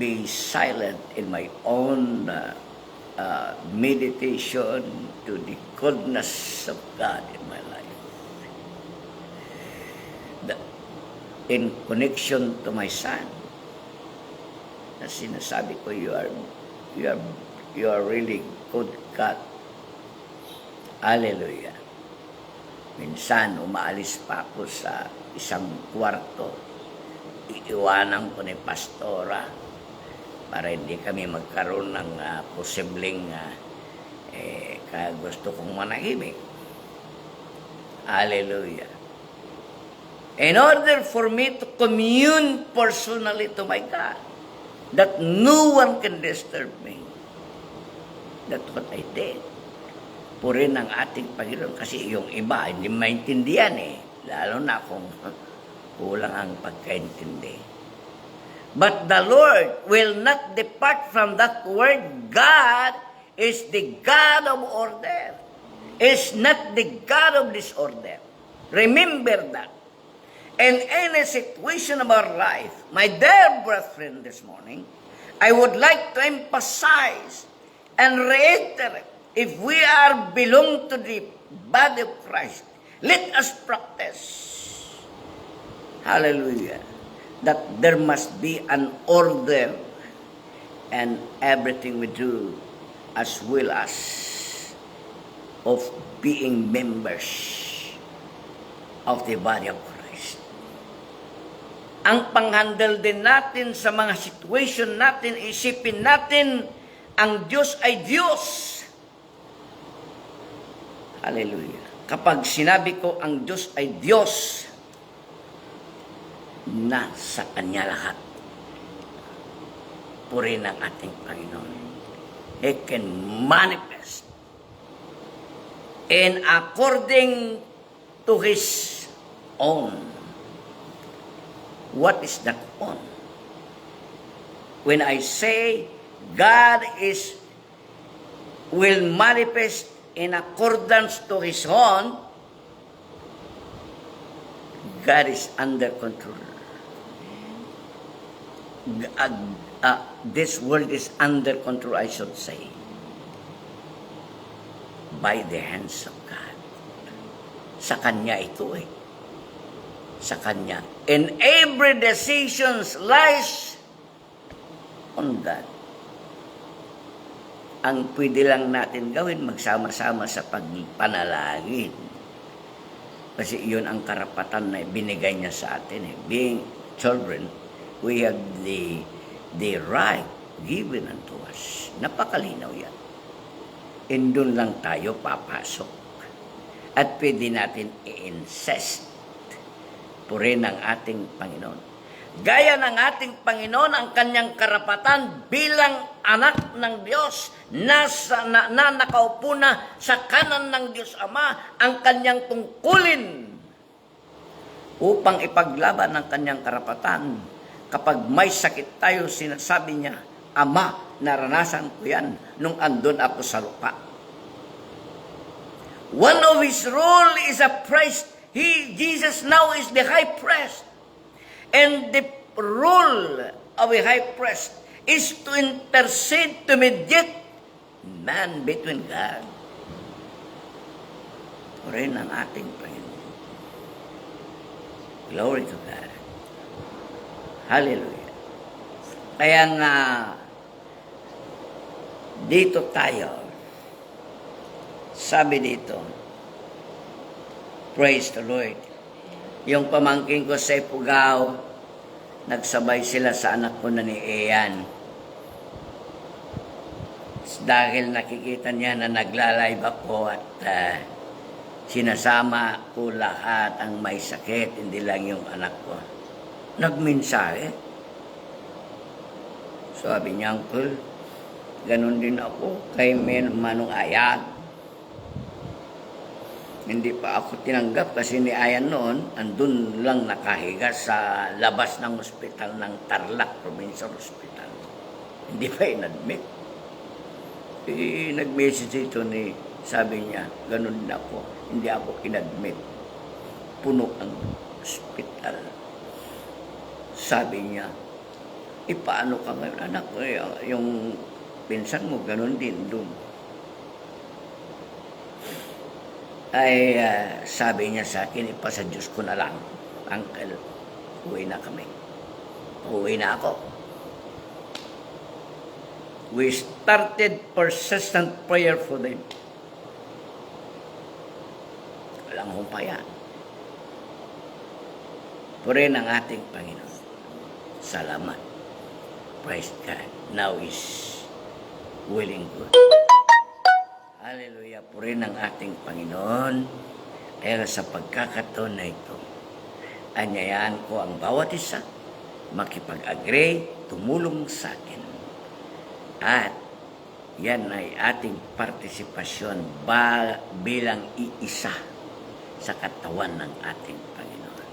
[SPEAKER 1] be silent in my own meditation to the goodness of God in my life. In connection to my son, na sinasabi ko, you are really good God. Hallelujah. Minsan, umaalis pa ako sa isang kwarto, iiwanan ko ni pastora para hindi kami magkaroon ng posibleng gusto kong manahimik. Hallelujah. In order for me to commune personally to my God, that no one can disturb me. That's what I did. Purihin ng ating Panginoon kasi yung iba hindi maintindihan lalo na kung kulang ang pagkaintindi. But the Lord will not depart from that word. God is the God of order. Is not the God of disorder. Remember that. In any situation of our life, my dear brethren, this morning, I would like to emphasize and reiterate, if we are belong to the body of Christ, let us practice, hallelujah, that there must be an order and everything we do, as well as of being members of the body of Christ. Ang panghandle din natin sa mga situation natin, isipin natin, ang Diyos ay Diyos. Hallelujah. Kapag sinabi ko ang Diyos ay Diyos, nasa Kanya lahat. Purihin ang ating Panginoon. He can manifest in according to His own. What is that on? When I say God will manifest in accordance to His own, God is under control. This world is under control, I should say, by the hands of God. Sa Kanya ito sa Kanya. And every decision lies on God. ang pwede lang natin gawin, magsama-sama sa pagpanalangin. Kasi iyon ang karapatan na binigay niya sa atin. Being children, we have the right given unto us. Napakalinaw yan. And doon lang tayo papasok. At pwede natin i-incest. Purihin ng ating Panginoon. Gaya ng ating Panginoon ang kanyang karapatan bilang anak ng Diyos na nakaupo na sa kanan ng Diyos Ama ang kanyang tungkulin upang ipaglaban ang kanyang karapatan. Kapag may sakit tayo, sinasabi niya, Ama, naranasan ko yan nung andun ako sa lupa. One of his role is a priest. Jesus now is the high priest. And the role of a high priest is to intercede, to mediate man between God. Purihin ang ating Panginoon. Glory to God. Hallelujah. Kaya nga, dito tayo, sabi dito, praise the Lord. Yung pamangkin ko sa Ifugao, nagsabay sila sa anak ko na ni Ian. Dahil nakikita niya na nagla-live ako at sinasama ko lahat ang may sakit, hindi lang yung anak ko. Nagmensahe. Sabi niya, Uncle, ganun din ako kay Manong Ayan. Hindi pa ako tinanggap kasi ni Ayan noon, andun lang nakahiga sa labas ng ospital ng Tarlac, Provincial Hospital. Hindi pa in-admit. Nag-message ito sabi niya, ganun din ako, hindi ako in-admit. Puno ang ospital. Sabi niya, paano ka ngayon, anak? Yung pinsan mo, ganun din doon. Ay sabi niya sa akin, sa Diyos ko na lang, Uncle, uwi na kami. Uwi na ako. We started persistent prayer for them. Walang humpaya. Purihin ang ating Panginoon. Salamat. Praise God. Now is willing good. Hallelujah. Purihin ang ating Panginoon. Kaya sa pagkakataon na ito, anyayaan ko ang bawat isa makipag-agree, tumulong sa akin. At yan ay ating partisipasyon bilang iisa sa katawan ng ating Panginoon.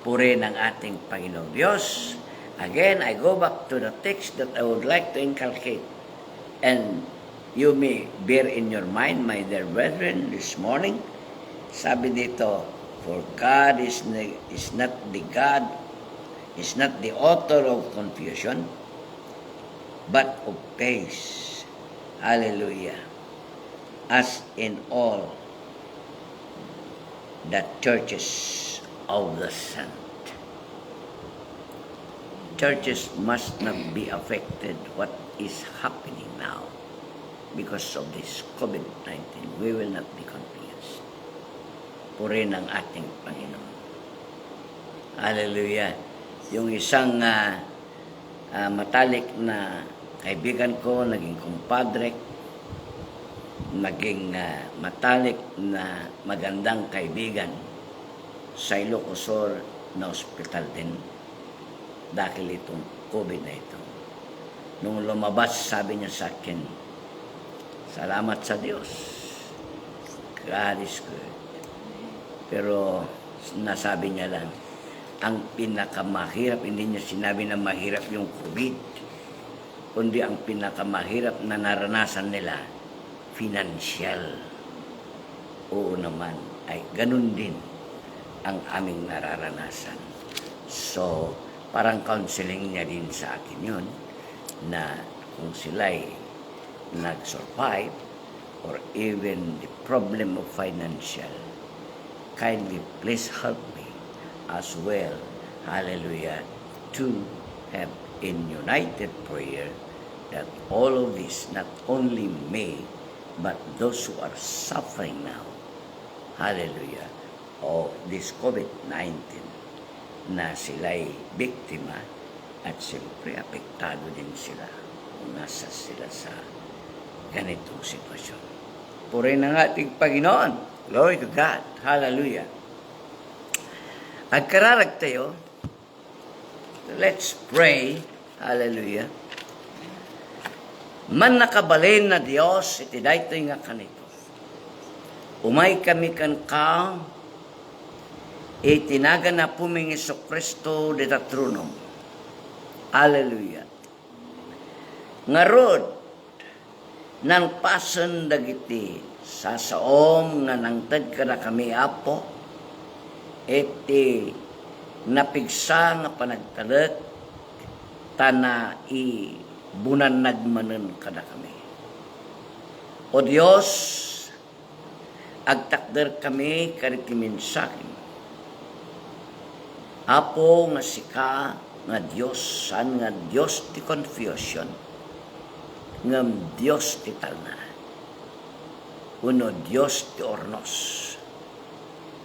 [SPEAKER 1] Purihin ang ating Panginoon Diyos. Again, I go back to the text that I would like to inculcate. And you may bear in your mind, my dear brethren, this morning. Sabi dito, for God is not the author of confusion, but of peace. Hallelujah. As in all the churches of the saints. Churches must not be affected what is happening now. Because of this COVID-19, we will not be confused. Purihin ang ating Panginoon. Hallelujah. Yung isang matalik na kaibigan ko, naging kumpadre, naging matalik na magandang kaibigan sa Ilocosur na ospital din dahil itong COVID na ito. Nung lumabas, sabi niya sa akin, salamat sa Diyos. God is good. Pero nasabi niya lang, ang pinakamahirap, hindi niya sinabi na mahirap yung COVID, kundi ang pinakamahirap na naranasan nila, financial. Oo naman, ay ganun din ang aming nararanasan. So, parang counseling niya din sa akin yun, na kung sila'y nag-survive or even the problem of financial, kindly please help me as well, hallelujah, to have in united prayer that all of this, not only me, but those who are suffering now, hallelujah, of this COVID-19, na sila'y biktima at siyempre apektado din sila kung nasa sila sa ganitong sitwasyon. Purihin ang ating Panginoon. Glory to God. Hallelujah. Agkararag tayo. Let's pray. Hallelujah. Man nakabalin na Diyos, iti daytoy nga kanito. Umay kami kan ka, itinaga na puming Kristo dita tronom. Hallelujah. Ngarod, nang pasan dagiti, sasaom nga nangtad ka na kami apo, iti napigsa nga panagtalag, tana bunan nagmanen kada kami. O Diyos, agtakder kami kariti mensahe. Apo nga sika nga Diyos, san nga Diyos ti confusion, nga Diyos ti talna. Uno Diyos ti ornos.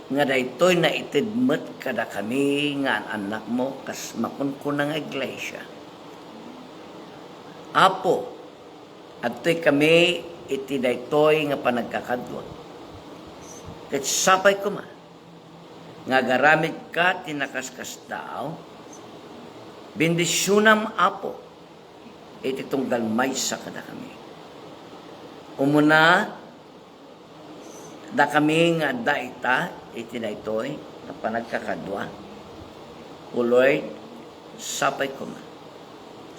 [SPEAKER 1] Nga daytoy na itidmet kada kami nga anak mo kas makunkunang iglesia. Apo, adtoy kami iti daytoy nga panagkakadwa. Ket sapay ko ma, nga garamid ka tinakaskas tao, bendisyonam Apo, iti tunggal maysa kada kami. Umuna, da kami nga daita, iti daytoy nga panagkakadwa. O Lord, sapay ko ma,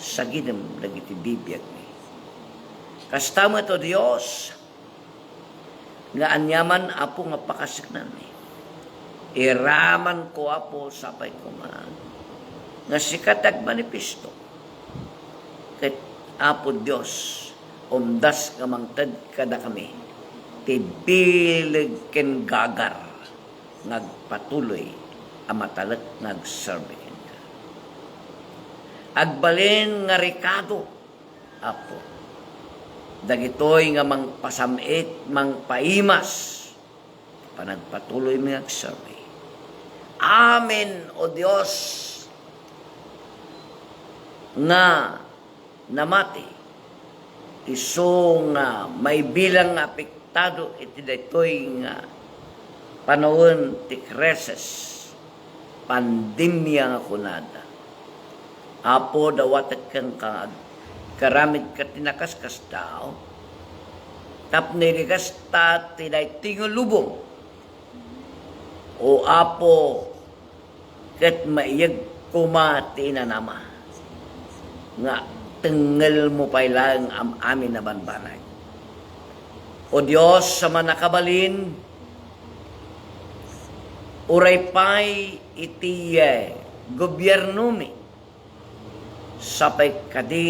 [SPEAKER 1] sagidem dagiti bibiyag mi. Kastama to Dios nga anyaman Apo nga pakasiknan mi. Iraman ko Apo sapay ko nga sikatag manipisto. Ket Apo Dios umdas nga mangted kada kami. Tibilig ken gagar ngagpatuloy amatalet nagserve. Agbalin nga rekado, Apo. Dagitoy nga mangpasamit, mangpaimas, panagpatuloy mga agsabi. Amen, O Diyos, nga namati, iso nga may bilang apektado iti daytoy nga panahon ti krisis, pandemya nga kunada. Apo dawatek kang karamid ka tinakaskas tao, tapnirikas ta tinay tingulubong. O Apo, ket maiyag kumati na nama, nga tengel mo pa ilang amin na banbanay. O Diyos, sa manakabalin, uray pa'y iti gobyerno mi, sapay kadi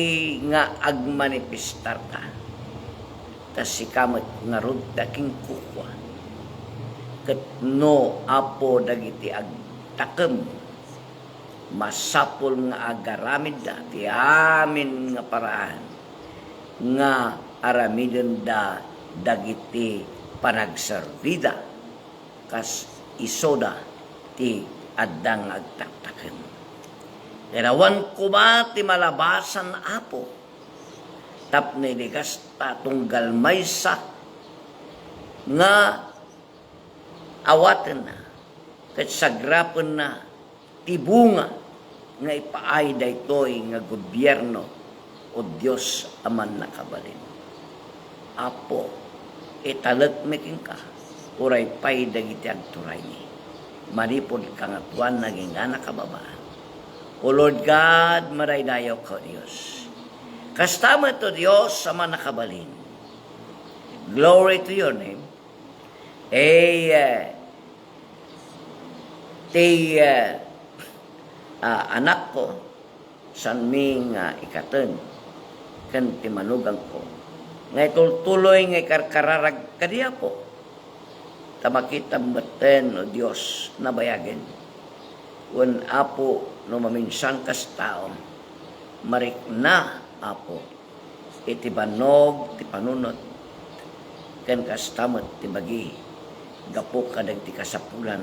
[SPEAKER 1] nga agmanifestar ka. Tas ikamat nga rod daking kukwa. Ket no Apo dagiti agtakem. Masapol nga agaramid da ti amin nga paraan. Nga aramiden da dagiti panagservida. Kas isoda ti addang agtaktaken. Erawan ko ba ti malabasan Apo, tapno iligas tatunggal maysa, nga awaten na, ket sagrapen na, tibunga, nga ipaay daytoy nga gobyerno, o Diyos aman nakabalin. Apo, italag meking ka, uray pay dagiti agturay ni, manipod kangatuan naging anak kababaan. O Lord God, maraydayaw ka, Diyos. Kastama to Diyos sa manakabalin. Glory to your name. Anak ko, san ming ikaten, kan timanugang ko. Ngay tultuloy, ngay karkararag kadiya po. Tamakita mbaten, o Diyos, nabayagin. Wan Apo, no maminsan kas tao, marik na Apo, iti banog ti panunot ken kastamot ti bagi gapo kadag ti kasapulan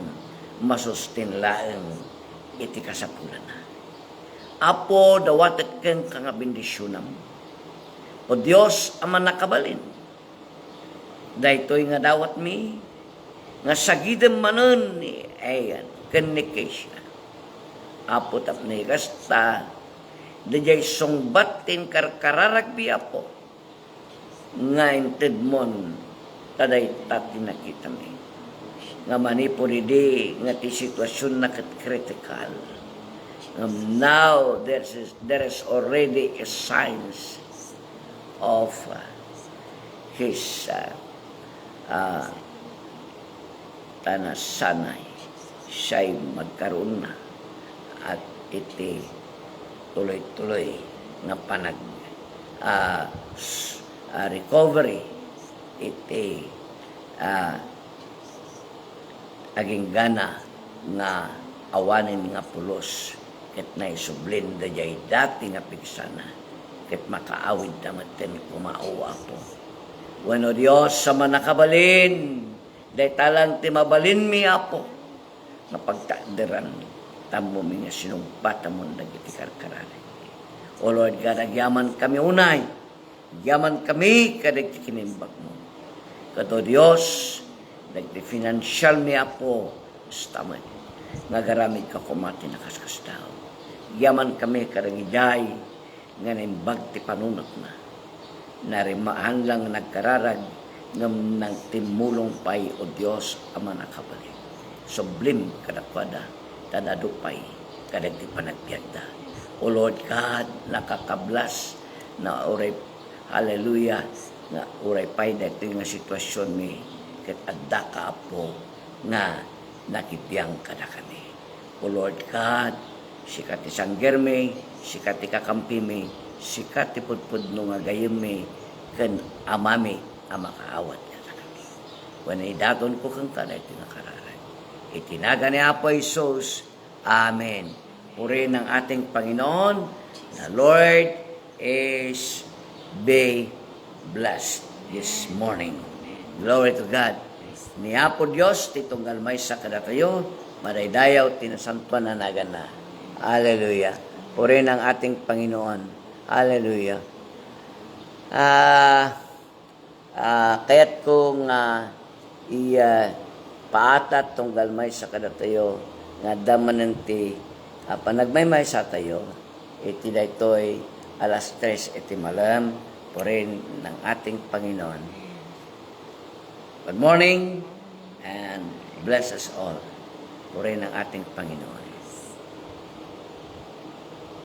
[SPEAKER 1] masustin laeng iti kasapulan na. Apo dawatek ken nga bendisyonam. O Dios ama nakabalin. Daytoy nga dawat mi nga sagidem manen ni ayan ken ni Keisha. Apo tapni kasta dayay songbatin karkararagbi apo nga intedmon taday tati nakita mi nga manipuridi nga ti sitwasyon na critical. Now there is already a signs of his tanasanay siya'y magkaroon na at iti tuloy-tuloy na recovery iti aging gana nga awanin nga pulos ket naisublin dayay dati nga pigsana ket makaawid na maten kumao apo. Wano Dios sa manakabalin day talang ti mabalin mi apo nga pagtakderan tamo mi nga sinumpatan mo dagiti karkarari. O Lord God, agyaman kami unay, agyaman kami kadag ti kinimbag mo. Kato Dios, dagiti financial mi apo staman nga garamid ka kumati na kaskastaw. Agyaman kami karagiday nga nimbag ti panunot na. Narimaan lang nagkararag ng timulong pay o Dios ama nakabalik. Sublim kadakwada tadadupay kadag ti panagbiagda. O Lord God, nakakablas na oray, hallelujah, na oray pay dito nga sitwasyon mi ket adda ka apo nga nakipiyang kada kami. O Lord God, sikat ti sanggerme, sikat ti kakampi sikat ti pudpudno nga gayem mi ken amami ang makaawat niya sa kami. When idaton ko kang kanay ti nakararan. Itinaga ni Apo Isus. Amen. Purihin ng ating Panginoon na Lord is be blessed this morning. Glory to God. Ni Apo Dios titunggal may sa kadatayo madaydayaw tinasantuan na nagan na. Hallelujah. Purihin ng ating Panginoon. Hallelujah. Kaya't kung paatat tunggal may sa kadatayo nga damanenti panagmaymay sa tayo iti daytoy alas 3 iti malam porin ng ating Panginoon. Good morning and bless us all porin ng ating Panginoon.